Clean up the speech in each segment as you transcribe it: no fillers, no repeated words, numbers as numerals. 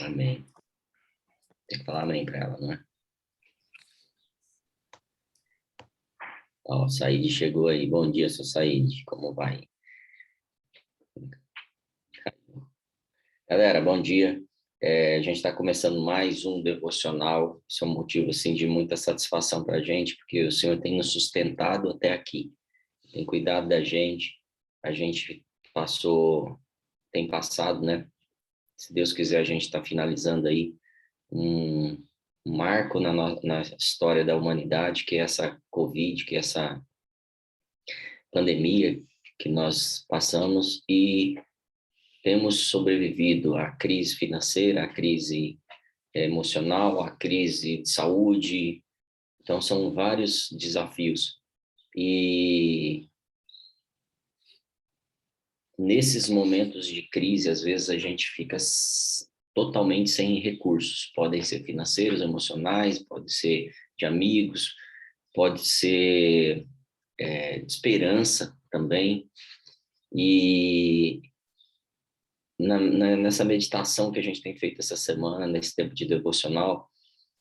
Amém. Tem que falar amém para ela, não é? Ó, Saíde chegou aí. Bom dia, seu Saíde. Como vai? Galera, bom dia. A gente está começando mais um devocional. Isso é um motivo assim, de muita satisfação para a gente, porque o Senhor tem nos sustentado até aqui, tem cuidado da gente. A gente tem passado, né? Se Deus quiser, a gente está finalizando aí um marco na história da humanidade, que é essa Covid, que é essa pandemia que nós passamos e temos sobrevivido à crise financeira, à crise emocional, à crise de saúde. Então, são vários desafios. E nesses momentos de crise, às vezes a gente fica totalmente sem recursos. Podem ser financeiros, emocionais, pode ser de amigos, pode ser de esperança também. E nessa meditação que a gente tem feito essa semana, nesse tempo de devocional,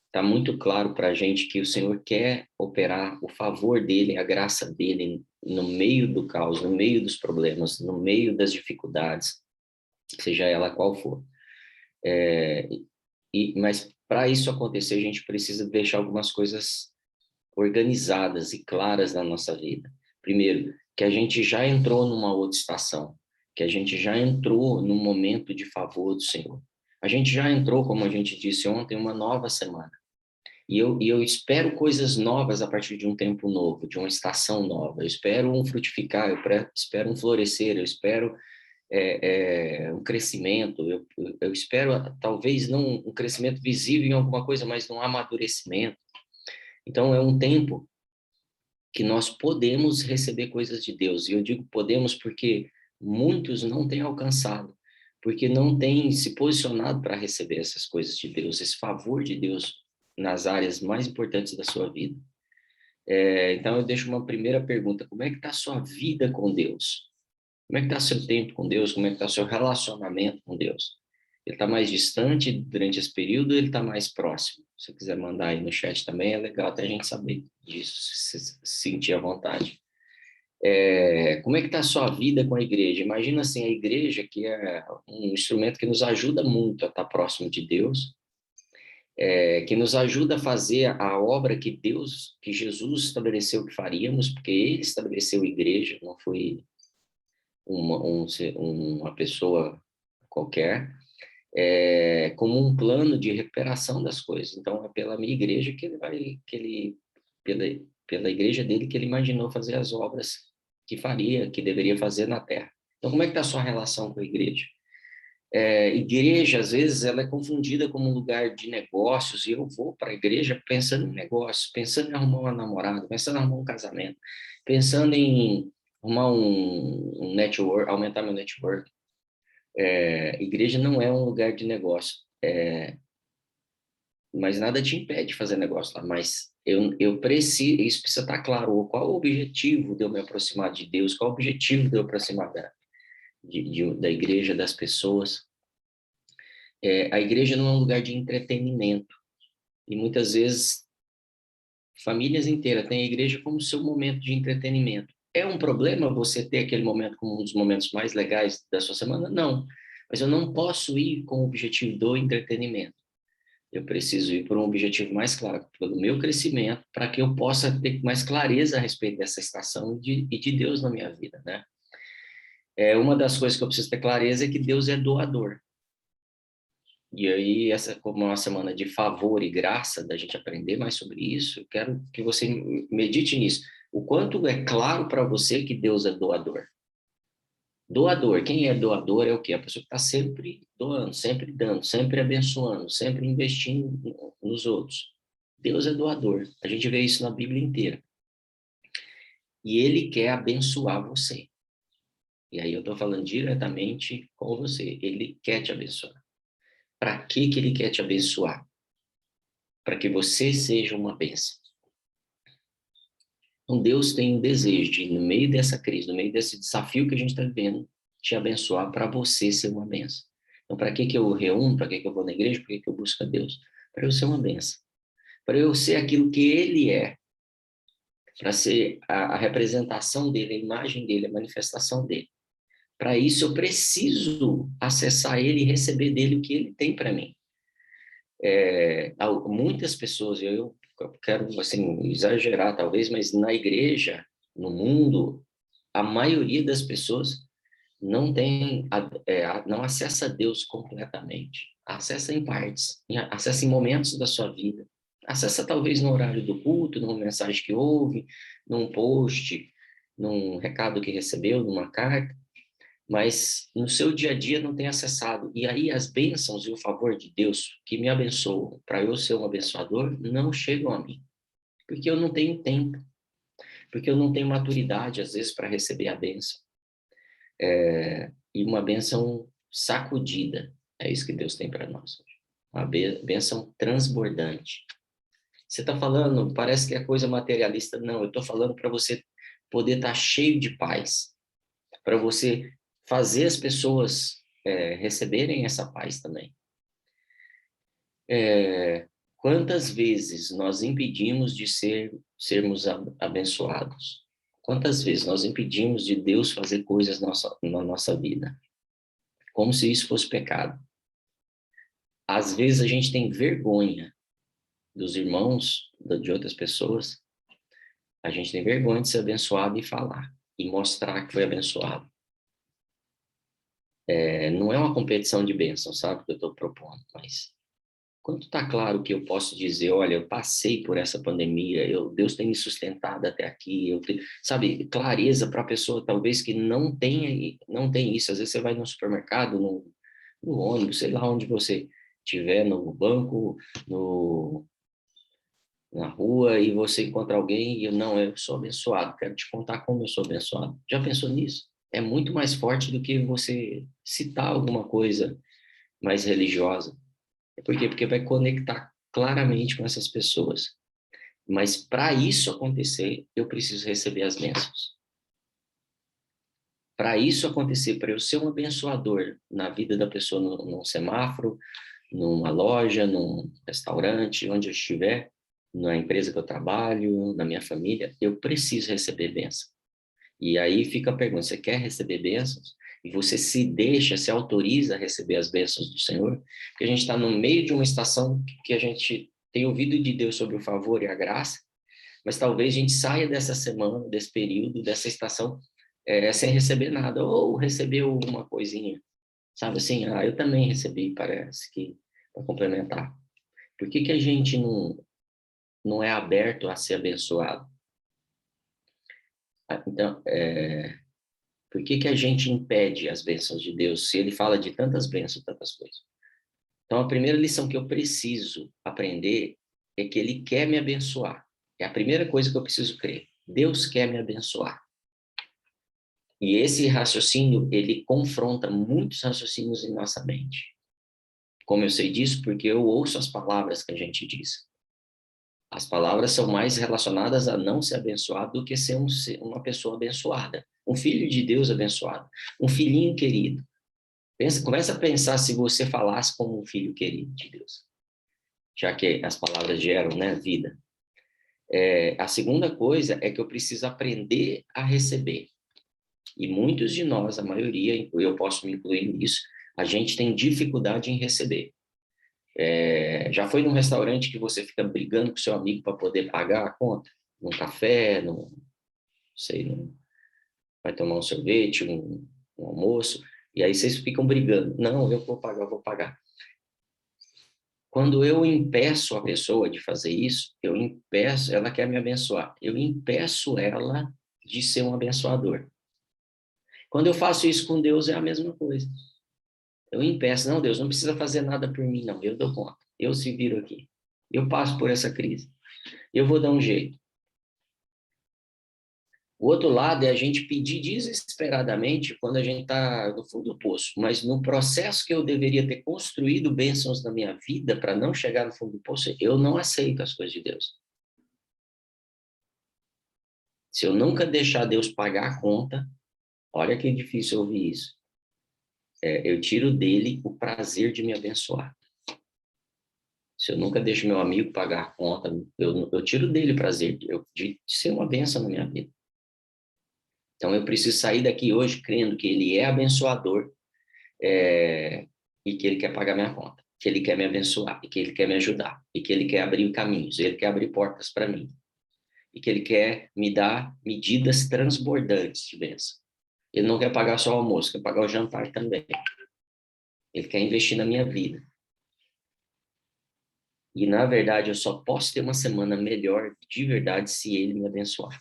está muito claro para a gente que o Senhor quer operar o favor dele, a graça dele no meio do caos, no meio dos problemas, no meio das dificuldades, seja ela qual for. Mas para isso acontecer, a gente precisa deixar algumas coisas organizadas e claras na nossa vida. Primeiro, que a gente já entrou numa outra estação, que a gente já entrou num momento de favor do Senhor. A gente já entrou, como a gente disse ontem, uma nova semana. E eu espero coisas novas a partir de um tempo novo, de uma estação nova. Eu espero um frutificar, espero um florescer, eu espero um crescimento. Eu espero, talvez, não um crescimento visível em alguma coisa, mas um amadurecimento. Então, é um tempo que nós podemos receber coisas de Deus. E eu digo podemos porque muitos não têm alcançado, porque não têm se posicionado para receber essas coisas de Deus, esse favor de Deus nas áreas mais importantes da sua vida. Então, eu deixo uma primeira pergunta: como é que está a sua vida com Deus? Como é que está seu tempo com Deus? Como é que está seu relacionamento com Deus? Ele está mais distante durante esse período ou ele está mais próximo? Se você quiser mandar aí no chat também, é legal até a gente saber disso, se sentir à vontade. Como é que está a sua vida com a igreja? Imagina assim, a igreja, que é um instrumento que nos ajuda muito a estar próximo de Deus, que nos ajuda a fazer a obra que Jesus estabeleceu que faríamos, porque ele estabeleceu a igreja, não foi uma pessoa qualquer, como um plano de recuperação das coisas. Então, é pela minha igreja pela, pela igreja dele que ele imaginou fazer as obras que deveria fazer na terra. Então, como é que está a sua relação com a igreja? Igreja, às vezes, ela é confundida como um lugar de negócios, e eu vou para a igreja pensando em negócios, pensando em arrumar uma namorada, pensando em arrumar um casamento, pensando em arrumar um network, aumentar meu network. Igreja não é um lugar de negócio, mas nada te impede de fazer negócio lá. Mas eu preciso, isso precisa estar claro, qual o objetivo de eu me aproximar de Deus, qual o objetivo de eu aproximar da igreja, das pessoas. A igreja não é um lugar de entretenimento, e muitas vezes famílias inteiras têm a igreja como seu momento de entretenimento. É um problema você ter aquele momento como um dos momentos mais legais da sua semana? Não, mas eu não posso ir com o objetivo do entretenimento. Eu preciso ir por um objetivo mais claro, pelo meu crescimento, para que eu possa ter mais clareza a respeito dessa estação e de Deus na minha vida, né? Uma das coisas que eu preciso ter clareza é que Deus é doador. E aí, como é uma semana de favor e graça, da gente aprender mais sobre isso, eu quero que você medite nisso. O quanto é claro para você que Deus é doador. Doador, quem é doador é o quê? A pessoa que está sempre doando, sempre dando, sempre abençoando, sempre investindo nos outros. Deus é doador. A gente vê isso na Bíblia inteira. E Ele quer abençoar você. E aí eu estou falando diretamente com você. Ele quer te abençoar. Para que Ele quer te abençoar? Para que você seja uma bênção. Então Deus tem um desejo de, no meio dessa crise, no meio desse desafio que a gente está vivendo, te abençoar para você ser uma bênção. Então, para que que eu reúno? Para que que eu vou na igreja? Para que que eu busco a Deus? Para eu ser uma bênção. Para eu ser aquilo que Ele é. Para ser a representação dele, a imagem dele, a manifestação dele. Para isso, eu preciso acessar Ele e receber dele o que Ele tem para mim. Muitas pessoas, eu quero assim, exagerar talvez, mas na igreja, no mundo, a maioria das pessoas não tem, não acessa Deus completamente. Acessa em partes, acessa em momentos da sua vida. Acessa talvez no horário do culto, numa mensagem que ouve, num post, num recado que recebeu, numa carta, mas no seu dia a dia não tem acessado. E aí as bênçãos e o favor de Deus que me abençoam, para eu ser um abençoador, não chegam a mim. Porque eu não tenho tempo, porque eu não tenho maturidade, às vezes, para receber a bênção. E uma bênção sacudida. É isso que Deus tem para nós. Uma bênção transbordante. Você está falando, parece que é coisa materialista. Não, eu estou falando para você poder estar cheio de paz. Para você fazer as pessoas receberem essa paz também. Quantas vezes nós impedimos de sermos abençoados? Quantas vezes nós impedimos de Deus fazer coisas na nossa vida? Como se isso fosse pecado. Às vezes a gente tem vergonha dos irmãos, de outras pessoas. A gente tem vergonha de ser abençoado e falar, e mostrar que foi abençoado. Não é uma competição de bênção, sabe, que eu estou propondo, mas quando está claro que eu posso dizer, olha, eu passei por essa pandemia, Deus tem me sustentado até aqui, sabe, clareza para a pessoa talvez que não tem isso. Às vezes você vai no supermercado, no ônibus, sei lá onde você estiver, no banco, na rua, e você encontra alguém e eu sou abençoado, quero te contar como eu sou abençoado. Já pensou nisso? É muito mais forte do que você citar alguma coisa mais religiosa. Por quê? Porque vai conectar claramente com essas pessoas. Mas para isso acontecer, eu preciso receber as bênçãos. Para isso acontecer, para eu ser um abençoador na vida da pessoa, num semáforo, numa loja, num restaurante, onde eu estiver, na empresa que eu trabalho, na minha família, eu preciso receber bênção. E aí fica a pergunta, você quer receber bênçãos? E você se autoriza a receber as bênçãos do Senhor? Porque a gente está no meio de uma estação que a gente tem ouvido de Deus sobre o favor e a graça, mas talvez a gente saia dessa semana, desse período, dessa estação, sem receber nada, ou recebeu uma coisinha, sabe assim? Eu também recebi, parece que, para complementar. Por que que a gente não é aberto a ser abençoado? Então, por que que a gente impede as bênçãos de Deus, se ele fala de tantas bênçãos, tantas coisas? Então, a primeira lição que eu preciso aprender é que ele quer me abençoar. É a primeira coisa que eu preciso crer. Deus quer me abençoar. E esse raciocínio, ele confronta muitos raciocínios em nossa mente. Como eu sei disso? Porque eu ouço as palavras que a gente diz. As palavras são mais relacionadas a não ser abençoado do que ser uma pessoa abençoada. Um filho de Deus abençoado. Um filhinho querido. Começa a pensar se você falasse como um filho querido de Deus. Já que as palavras geram, né, vida. A segunda coisa é que eu preciso aprender a receber. E muitos de nós, a maioria, eu posso me incluir nisso, a gente tem dificuldade em receber. Já foi num restaurante que você fica brigando com seu amigo para poder pagar a conta? Num café, vai tomar um sorvete, um almoço, e aí vocês ficam brigando. Não, eu vou pagar, eu vou pagar. Quando eu impeço a pessoa de fazer isso, ela quer me abençoar, eu impeço ela de ser um abençoador. Quando eu faço isso com Deus, é a mesma coisa. Eu impeço, não, Deus, não precisa fazer nada por mim, não, eu dou conta, eu se viro aqui, eu passo por essa crise, eu vou dar um jeito. O outro lado é a gente pedir desesperadamente quando a gente está no fundo do poço, mas no processo que eu deveria ter construído bênçãos na minha vida para não chegar no fundo do poço, eu não aceito as coisas de Deus. Se eu nunca deixar Deus pagar a conta, olha que difícil ouvir isso. eu tiro dele o prazer de me abençoar. Se eu nunca deixo meu amigo pagar a conta, eu tiro dele o prazer de ser uma bênção na minha vida. Então, eu preciso sair daqui hoje crendo que ele é abençoador, e que ele quer pagar minha conta, que ele quer me abençoar, e que ele quer me ajudar, e que ele quer abrir caminhos, ele quer abrir portas para mim, e que ele quer me dar medidas transbordantes de bênção. Ele não quer pagar só o almoço, quer pagar o jantar também. Ele quer investir na minha vida. E, na verdade, eu só posso ter uma semana melhor de verdade se ele me abençoar.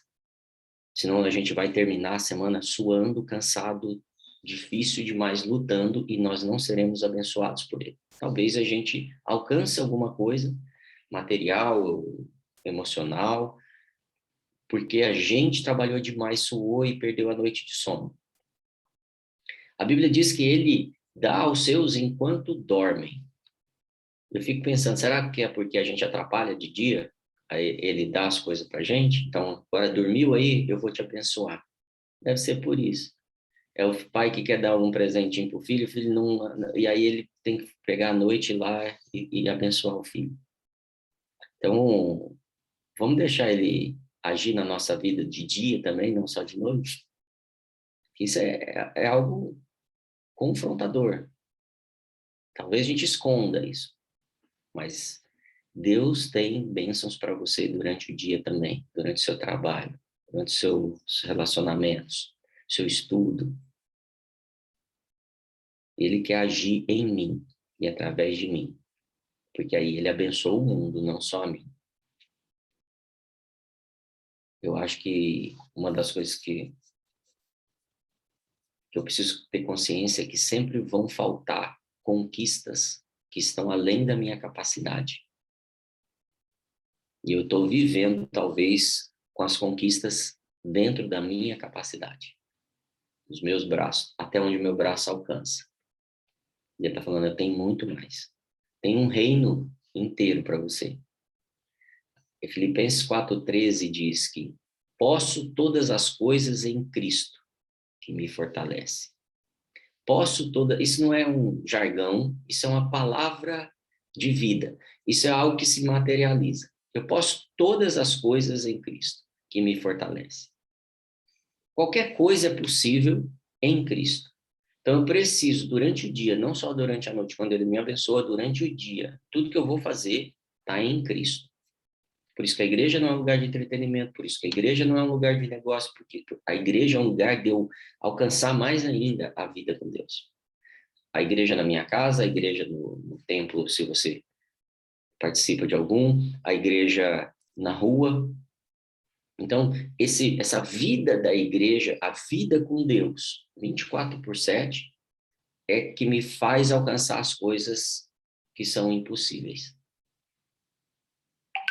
Senão a gente vai terminar a semana suando, cansado, difícil demais, lutando, e nós não seremos abençoados por ele. Talvez a gente alcance alguma coisa, material, emocional, porque a gente trabalhou demais, suou e perdeu a noite de sono. A Bíblia diz que ele dá aos seus enquanto dormem. Eu fico pensando, será que é porque a gente atrapalha de dia? Aí ele dá as coisas pra gente? Então, agora dormiu aí, eu vou te abençoar. Deve ser por isso. É o pai que quer dar um presentinho pro filho, o filho não... E aí ele tem que pegar a noite lá e abençoar o filho. Então, vamos deixar ele agir na nossa vida de dia também, não só de noite? Isso é algo confrontador. Talvez a gente esconda isso, mas Deus tem bênçãos para você durante o dia também, durante o seu trabalho, durante os seus relacionamentos, seu estudo. Ele quer agir em mim e através de mim, porque aí ele abençoa o mundo, não só a mim. Eu acho que uma das coisas que eu preciso ter consciência é que sempre vão faltar conquistas que estão além da minha capacidade. E eu estou vivendo, talvez, com as conquistas dentro da minha capacidade, dos meus braços, até onde o meu braço alcança. E ele está falando, eu tenho muito mais. Tem um reino inteiro para você. E Filipenses 4,13 diz que posso todas as coisas em Cristo, que me fortalece. Isso não é um jargão, isso é uma palavra de vida. Isso é algo que se materializa. Eu posso todas as coisas em Cristo, que me fortalece. Qualquer coisa é possível em Cristo. Então eu preciso, durante o dia, não só durante a noite, quando ele me abençoa, durante o dia, tudo que eu vou fazer está em Cristo. Por isso que a igreja não é um lugar de entretenimento, por isso que a igreja não é um lugar de negócio, porque a igreja é um lugar de eu alcançar mais ainda a vida com Deus. A igreja na minha casa, a igreja no templo, se você participa de algum, a igreja na rua. Então, essa vida da igreja, a vida com Deus, 24/7, é que me faz alcançar as coisas que são impossíveis,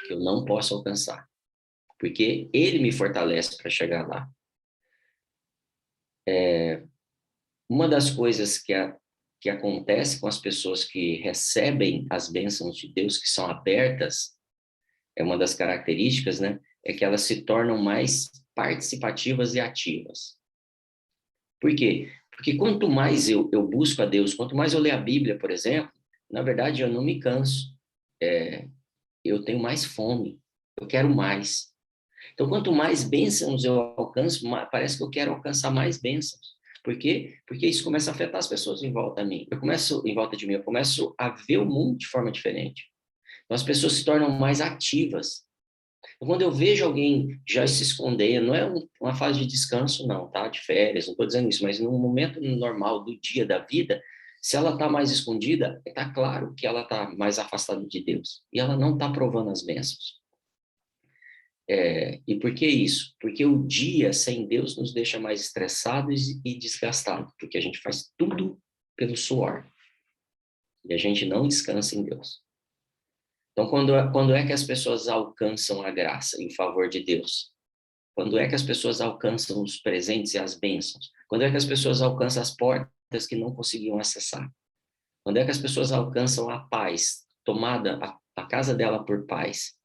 que eu não posso alcançar, porque Ele me fortalece para chegar lá. Uma das coisas que acontece com as pessoas que recebem as bênçãos de Deus, que são abertas, é uma das características, né? É que elas se tornam mais participativas e ativas. Por quê? Porque quanto mais eu busco a Deus, quanto mais eu leio a Bíblia, por exemplo, na verdade eu não me canso. Eu tenho mais fome, eu quero mais. Então, quanto mais bênçãos eu alcanço, parece que eu quero alcançar mais bênçãos. Por quê? Porque isso começa a afetar as pessoas em volta de mim. Eu começo a ver o mundo de forma diferente. Então, as pessoas se tornam mais ativas. Então, quando eu vejo alguém já se esconder, não é uma fase de descanso, não, tá? De férias, não estou dizendo isso, mas num momento normal do dia da vida, se ela está mais escondida, está claro que ela está mais afastada de Deus. E ela não está provando as bênçãos. E por que isso? Porque o dia sem Deus nos deixa mais estressados e desgastados, porque a gente faz tudo pelo suor. E a gente não descansa em Deus. Então, quando é que as pessoas alcançam a graça e o favor de Deus? Quando é que as pessoas alcançam os presentes e as bênçãos? Quando é que as pessoas alcançam as portas que não conseguiam acessar? Quando é que as pessoas alcançam a paz, tomada a casa dela por paz?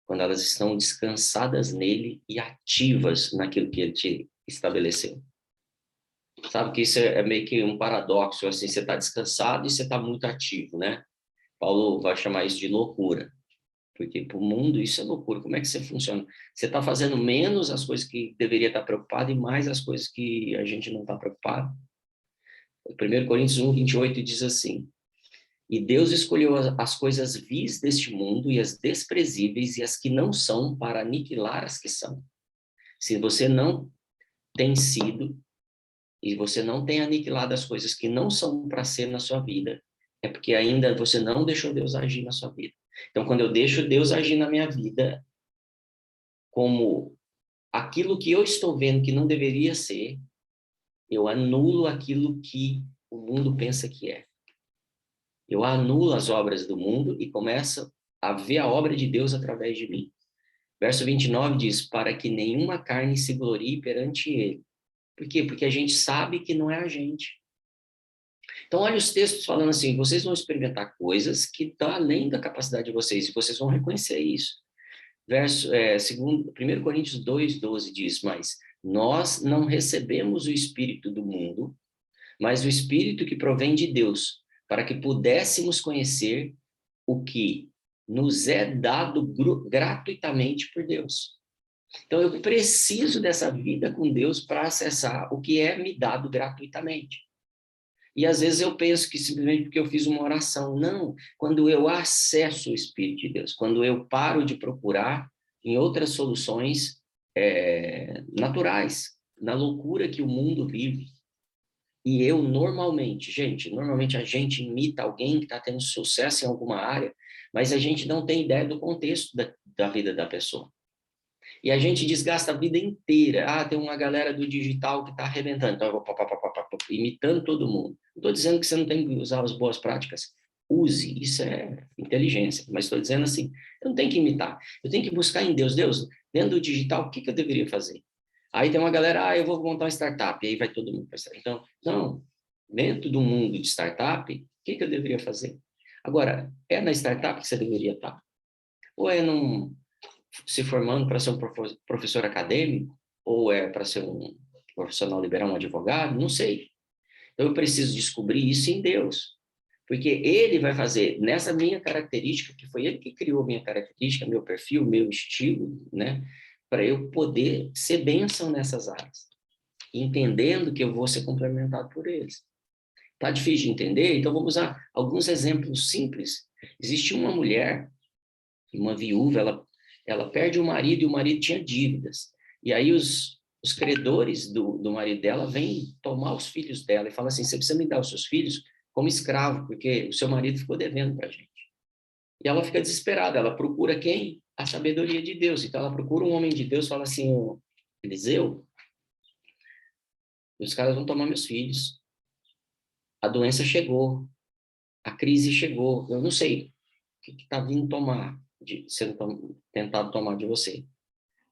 Quando elas estão descansadas nele e ativas naquilo que ele te estabeleceu. Sabe que isso é meio que um paradoxo, assim, você está descansado e você está muito ativo, né? Paulo vai chamar isso de loucura, porque para o mundo isso é loucura. Como é que você funciona? Você está fazendo menos as coisas que deveria estar preocupado e mais as coisas que a gente não está preocupado. 1 Coríntios 1:28 diz assim: E Deus escolheu as coisas vis deste mundo e as desprezíveis e as que não são para aniquilar as que são. Se você não tem sido e você não tem aniquilado as coisas que não são para ser na sua vida, é porque ainda você não deixou Deus agir na sua vida. Então, quando eu deixo Deus agir na minha vida, como aquilo que eu estou vendo que não deveria ser, eu anulo aquilo que o mundo pensa que é. Eu anulo as obras do mundo e começo a ver a obra de Deus através de mim. Verso 29 diz: para que nenhuma carne se glorie perante ele. Por quê? Porque a gente sabe que não é a gente. Então, olha os textos falando assim: vocês vão experimentar coisas que estão além da capacidade de vocês, e vocês vão reconhecer isso. Segundo, 1 Coríntios 2:12 diz: mas nós não recebemos o Espírito do mundo, mas o Espírito que provém de Deus, para que pudéssemos conhecer o que nos é dado gratuitamente por Deus. Então, eu preciso dessa vida com Deus para acessar o que é me dado gratuitamente. E às vezes eu penso que simplesmente porque eu fiz uma oração. Não, quando eu acesso o Espírito de Deus, quando eu paro de procurar em outras soluções naturais, na loucura que o mundo vive. E eu normalmente a gente imita alguém que está tendo sucesso em alguma área, mas a gente não tem ideia do contexto da vida da pessoa. E a gente desgasta a vida inteira. Ah, tem uma galera do digital que está arrebentando, então eu vou imitando todo mundo. Não estou dizendo que você não tem que usar as boas práticas. Use, isso é inteligência. Mas estou dizendo assim, eu não tenho que imitar. Eu tenho que buscar em Deus. Deus, dentro do digital, o que eu deveria fazer? Aí tem uma galera, eu vou montar uma startup. E aí vai todo mundo para startup. Então, não. Dentro do mundo de startup, o que eu deveria fazer? Agora, é na startup que você deveria estar? Ou é se formando para ser um professor acadêmico, ou é para ser um profissional liberal, um advogado, não sei. Então eu preciso descobrir isso em Deus, porque Ele vai fazer nessa minha característica, que foi Ele que criou minha característica, meu perfil, meu estilo, né, para eu poder ser bênção nessas áreas, entendendo que eu vou ser complementado por eles. Tá difícil de entender? Então vamos usar alguns exemplos simples. Existe uma mulher, uma viúva, ela perde o marido e o marido tinha dívidas. E aí os credores do marido dela vêm tomar os filhos dela e falam assim: você precisa me dar os seus filhos como escravo, porque o seu marido ficou devendo para a gente. E ela fica desesperada, ela procura quem? A sabedoria de Deus. Então ela procura um homem de Deus, fala assim: Eliseu, os caras vão tomar meus filhos. A doença chegou, a crise chegou, eu não sei o que está vindo sendo tentado tomar de você.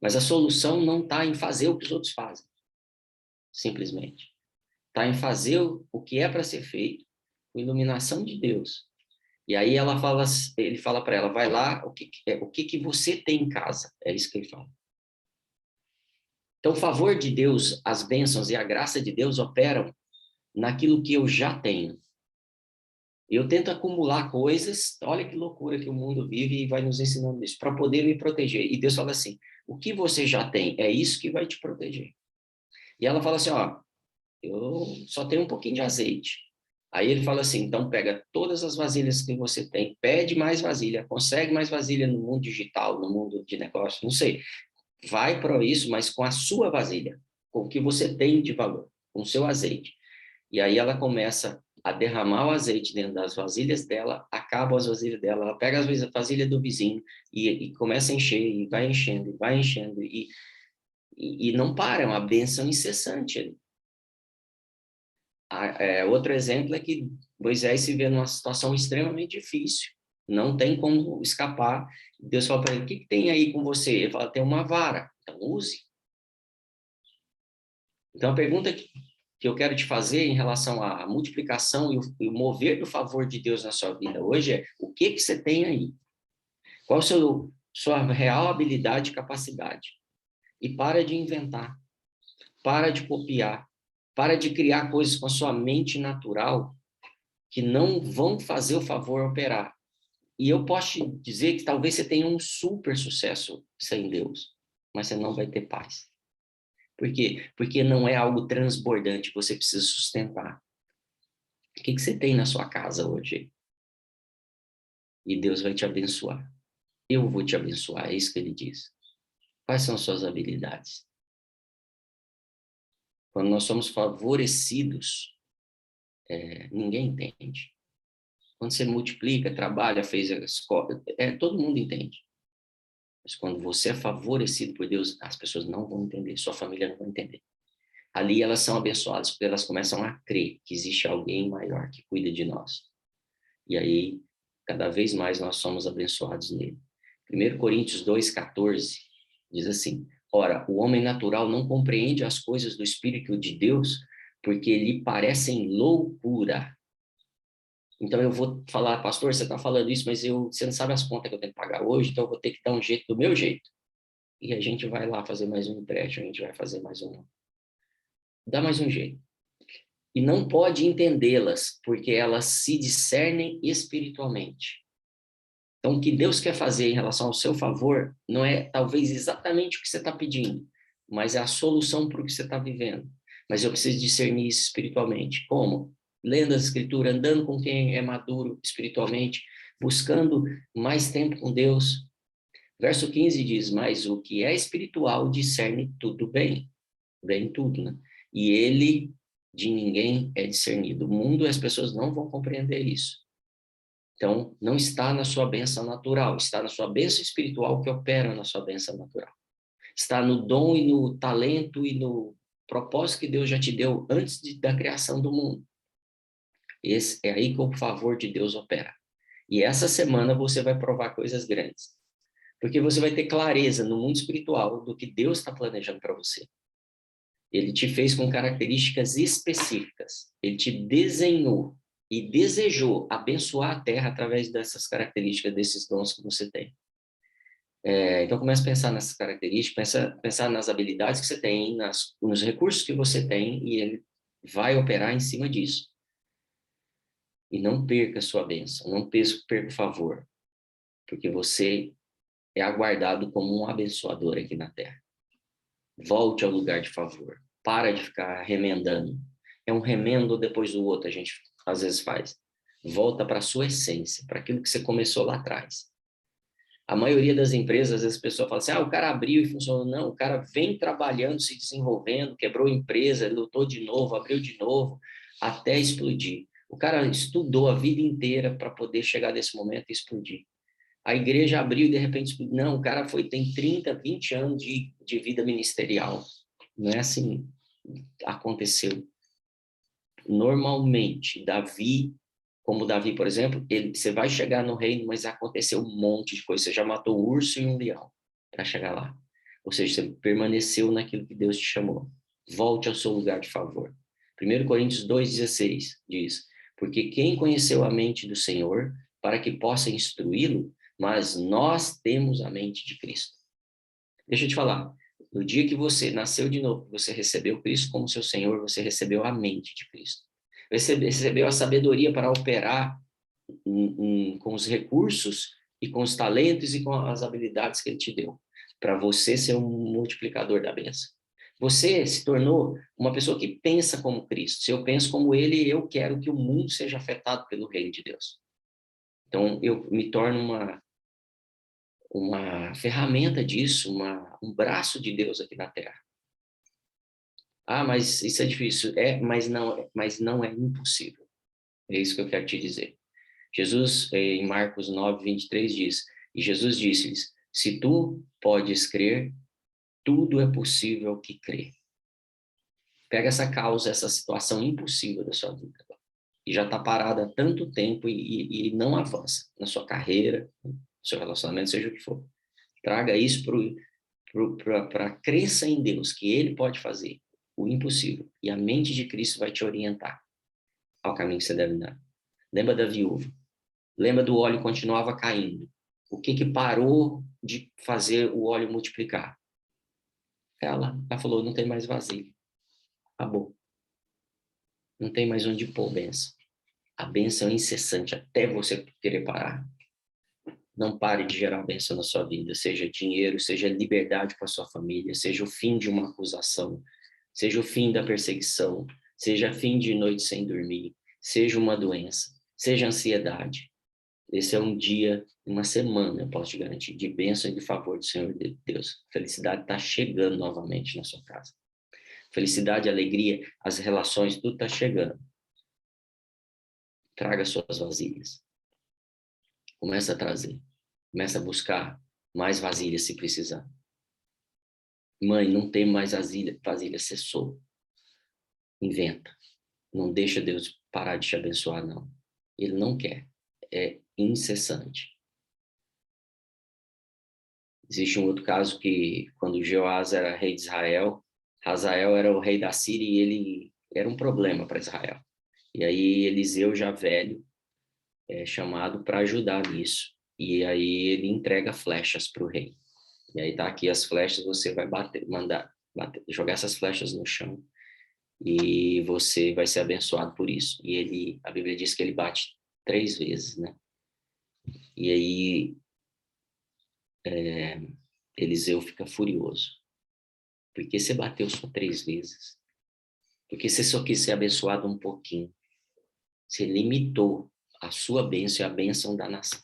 Mas a solução não está em fazer o que os outros fazem, simplesmente. Está em fazer o que é para ser feito, com iluminação de Deus. E aí ele fala para ela, vai lá, o que você tem em casa? É isso que ele fala. Então, o favor de Deus, as bênçãos e a graça de Deus operam naquilo que eu já tenho. Eu tento acumular coisas, olha que loucura que o mundo vive e vai nos ensinando isso, para poder me proteger. E Deus fala assim, o que você já tem, é isso que vai te proteger. E ela fala assim, ó, eu só tenho um pouquinho de azeite. Aí ele fala assim, então pega todas as vasilhas que você tem, pede mais vasilha, consegue mais vasilha no mundo digital, no mundo de negócio, não sei. Vai para isso, mas com a sua vasilha, com o que você tem de valor, com o seu azeite. E aí ela começa a derramar o azeite dentro das vasilhas dela, acabam as vasilhas dela, ela pega as vasilhas do vizinho e começa a encher, e vai enchendo, e vai enchendo, e não para, é uma bênção incessante ali. Outro exemplo é que Moisés se vê numa situação extremamente difícil, não tem como escapar. Deus fala para ele, o que tem aí com você? Ele fala, tem uma vara, então use. Então a pergunta que eu quero te fazer em relação à multiplicação e o mover do favor de Deus na sua vida hoje é, o que você tem aí? Qual a sua real habilidade e capacidade? E para de inventar, para de copiar, Para de criar coisas com a sua mente natural que não vão fazer o favor operar. E eu posso te dizer que talvez você tenha um super sucesso sem Deus, mas você não vai ter paz. Por quê? Porque não é algo transbordante que você precisa sustentar. O que você tem na sua casa hoje? E Deus vai te abençoar. Eu vou te abençoar, é isso que ele diz. Quais são as suas habilidades? Quando nós somos favorecidos, ninguém entende. Quando você multiplica, trabalha, fez a escola, todo mundo entende. Mas quando você é favorecido por Deus, as pessoas não vão entender, sua família não vai entender. Ali elas são abençoadas porque elas começam a crer que existe alguém maior que cuida de nós. E aí, cada vez mais nós somos abençoados nele. 1 Coríntios 2,14 diz assim: ora, o homem natural não compreende as coisas do Espírito de Deus porque lhe parecem loucura. Então eu vou falar, pastor, você está falando isso, mas você não sabe as contas que eu tenho que pagar hoje, então eu vou ter que dar um jeito do meu jeito. E a gente vai lá fazer mais um empréstimo, a gente vai fazer mais um. Dá mais um jeito. E não pode entendê-las, porque elas se discernem espiritualmente. Então, o que Deus quer fazer em relação ao seu favor não é talvez exatamente o que você está pedindo, mas é a solução para o que você está vivendo. Mas eu preciso discernir isso espiritualmente. Como? Lendo as escrituras, andando com quem é maduro espiritualmente, buscando mais tempo com Deus. Verso 15 diz, mas o que é espiritual discerne tudo bem. Bem tudo, né? E ele de ninguém é discernido. O mundo e as pessoas não vão compreender isso. Então, não está na sua bênção natural, está na sua bênção espiritual que opera na sua bênção natural. Está no dom e no talento e no propósito que Deus já te deu antes da criação do mundo. Esse é aí que o favor de Deus opera. E essa semana você vai provar coisas grandes. Porque você vai ter clareza no mundo espiritual do que Deus está planejando para você. Ele te fez com características específicas. Ele te desenhou e desejou abençoar a terra através dessas características, desses dons que você tem. Então, comece a pensar nessas características, pensar nas habilidades que você tem, nos recursos que você tem, e ele vai operar em cima disso. E não perca a sua bênção, não perca o favor, porque você é aguardado como um abençoador aqui na terra. Volte ao lugar de favor. Para de ficar remendando. É um remendo depois do outro, a gente às vezes faz. Volta para a sua essência, para aquilo que você começou lá atrás. A maioria das empresas, às vezes a pessoa fala assim, o cara abriu e funcionou. Não, o cara vem trabalhando, se desenvolvendo, quebrou a empresa, lutou de novo, abriu de novo, até explodir. O cara estudou a vida inteira para poder chegar nesse momento e explodir. A igreja abriu e de repente explodiu. Não, o cara tem 30, 20 anos de vida ministerial. Não é assim, aconteceu. Normalmente, como Davi, por exemplo, você vai chegar no reino, mas aconteceu um monte de coisa. Você já matou um urso e um leão para chegar lá. Ou seja, você permaneceu naquilo que Deus te chamou. Volte ao seu lugar de favor. 1 Coríntios 2,16 diz, porque quem conheceu a mente do Senhor para que possa instruí-lo, mas nós temos a mente de Cristo. Deixa eu te falar, no dia que você nasceu de novo, você recebeu Cristo como seu Senhor, você recebeu a mente de Cristo. Você recebeu a sabedoria para operar com os recursos e com os talentos e com as habilidades que Ele te deu, para você ser um multiplicador da bênção. Você se tornou uma pessoa que pensa como Cristo. Se eu penso como Ele, eu quero que o mundo seja afetado pelo reino de Deus. Então, eu me torno uma ferramenta disso, um braço de Deus aqui na Terra. Mas isso é difícil. Mas não é impossível. É isso que eu quero te dizer. Jesus, em Marcos 9:23, diz, e Jesus disse-lhes, se tu podes crer, tudo é possível que crê. Pega essa causa, essa situação impossível da sua vida, e já está parada há tanto tempo e não avança na sua carreira, no seu relacionamento, seja o que for. Traga isso para a crença em Deus, que Ele pode fazer o impossível. E a mente de Cristo vai te orientar ao caminho que você deve dar. Lembra da viúva? Lembra do óleo que continuava caindo? O que parou de fazer o óleo multiplicar? Ela falou, não tem mais vasilha. Acabou. Não tem mais onde pôr bênção. A bênção é incessante até você querer parar. Não pare de gerar bênção na sua vida, seja dinheiro, seja liberdade para sua família, seja o fim de uma acusação, seja o fim da perseguição, seja fim de noite sem dormir, seja uma doença, seja ansiedade. Esse é um dia, uma semana, eu posso te garantir, de bênção e de favor do Senhor Deus. Felicidade está chegando novamente na sua casa. Felicidade, alegria, as relações, tudo está chegando. Traga suas vasilhas. Começa a trazer. Começa a buscar mais vasilhas se precisar. Mãe, não tem mais vasilha, cessou. Inventa. Não deixa Deus parar de te abençoar, não. Ele não quer. É incessante. Existe um outro caso que, quando Jeoás era rei de Israel, Hazael era o rei da Síria e ele era um problema para Israel. E aí Eliseu, já velho, é chamado para ajudar nisso. E aí ele entrega flechas para o rei. E aí tá aqui as flechas, você vai jogar essas flechas no chão e você vai ser abençoado por isso. E ele, a Bíblia diz que ele bate 3 vezes, né? E aí Eliseu fica furioso. Por que você bateu só 3 vezes? Porque você só quis ser abençoado um pouquinho. Você limitou a sua bênção e a bênção da nação.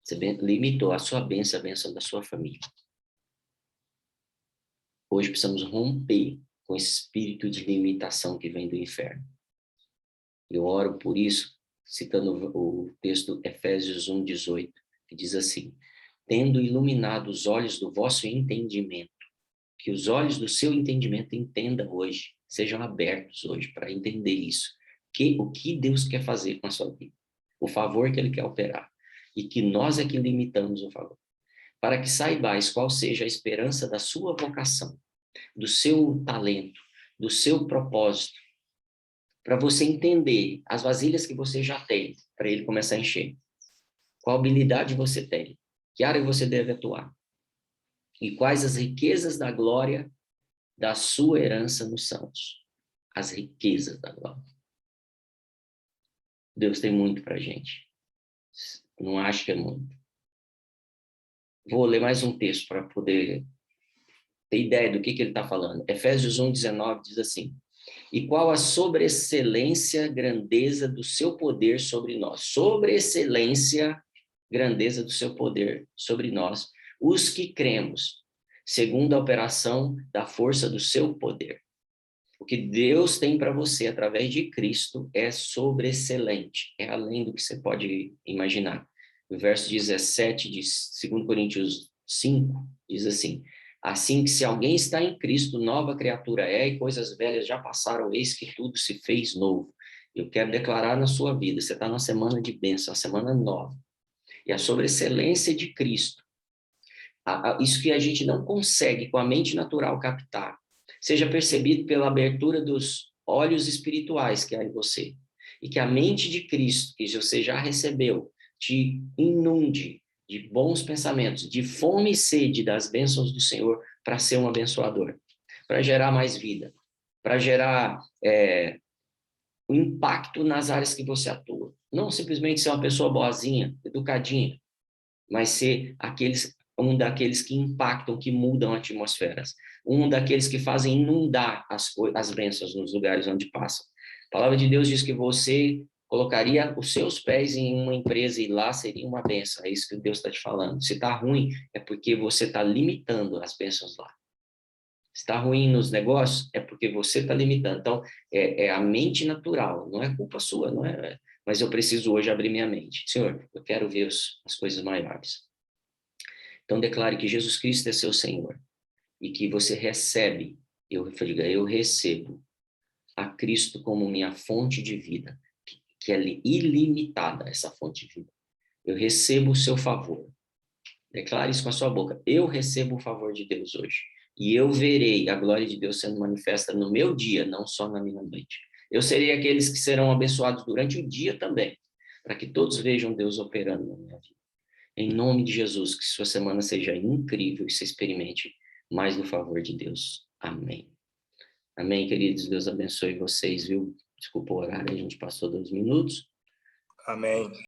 Você limitou a sua bênção e a bênção da sua família. Hoje precisamos romper com esse espírito de limitação que vem do inferno. Eu oro por isso, citando o texto Efésios 1:18, que diz assim: tendo iluminado os olhos do vosso entendimento, que os olhos do seu entendimento entendam hoje, sejam abertos hoje para entender isso, o que Deus quer fazer com a sua vida, o favor que Ele quer operar, e que nós é que limitamos o favor, para que saibais qual seja a esperança da sua vocação, do seu talento, do seu propósito, para você entender as vasilhas que você já tem, para ele começar a encher. Qual habilidade você tem, que área você deve atuar, e quais as riquezas da glória da sua herança nos santos. As riquezas da glória. Deus tem muito para a gente. Não acho que é muito. Vou ler mais um texto para poder ter ideia do que ele está falando. Efésios 1:19 diz assim: e qual a sobreexcelência, grandeza do seu poder sobre nós. Sobreexcelência, grandeza do seu poder sobre nós, os que cremos, segundo a operação da força do seu poder. O que Deus tem para você através de Cristo é sobreexcelente, é além do que você pode imaginar. O verso 17 de 2 Coríntios 5 diz assim: assim que se alguém está em Cristo, nova criatura é, e coisas velhas já passaram, eis que tudo se fez novo. Eu quero declarar na sua vida, você está numa semana de bênção, uma semana nova, e a sobreexcelência de Cristo, isso que a gente não consegue com a mente natural captar, seja percebido pela abertura dos olhos espirituais que há em você, e que a mente de Cristo, que você já recebeu, te inunde de bons pensamentos, de fome e sede das bênçãos do Senhor, para ser um abençoador, para gerar mais vida, para gerar um impacto nas áreas que você atua. Não simplesmente ser uma pessoa boazinha, educadinha, mas ser um daqueles que impactam, que mudam atmosferas, um daqueles que fazem inundar as bênçãos nos lugares onde passam. A palavra de Deus diz que você colocaria os seus pés em uma empresa e lá seria uma bênção. É isso que Deus está te falando. Se está ruim, é porque você está limitando as bênçãos lá. Se está ruim nos negócios, é porque você está limitando. Então, é a mente natural, não é culpa sua, não é? Mas eu preciso hoje abrir minha mente. Senhor, eu quero ver as coisas maiores. Então, declare que Jesus Cristo é seu Senhor e que você recebe, eu recebo a Cristo como minha fonte de vida, que é ilimitada essa fonte de vida. Eu recebo o seu favor. Declare isso com a sua boca. Eu recebo o favor de Deus hoje. E eu verei a glória de Deus sendo manifesta no meu dia, não só na minha noite. Eu serei aqueles que serão abençoados durante o dia também, para que todos vejam Deus operando na minha vida. Em nome de Jesus, que sua semana seja incrível e você experimente mais do favor de Deus. Amém. Amém, queridos. Deus abençoe vocês, viu? Desculpa o horário, a gente passou 2 minutos. Amém.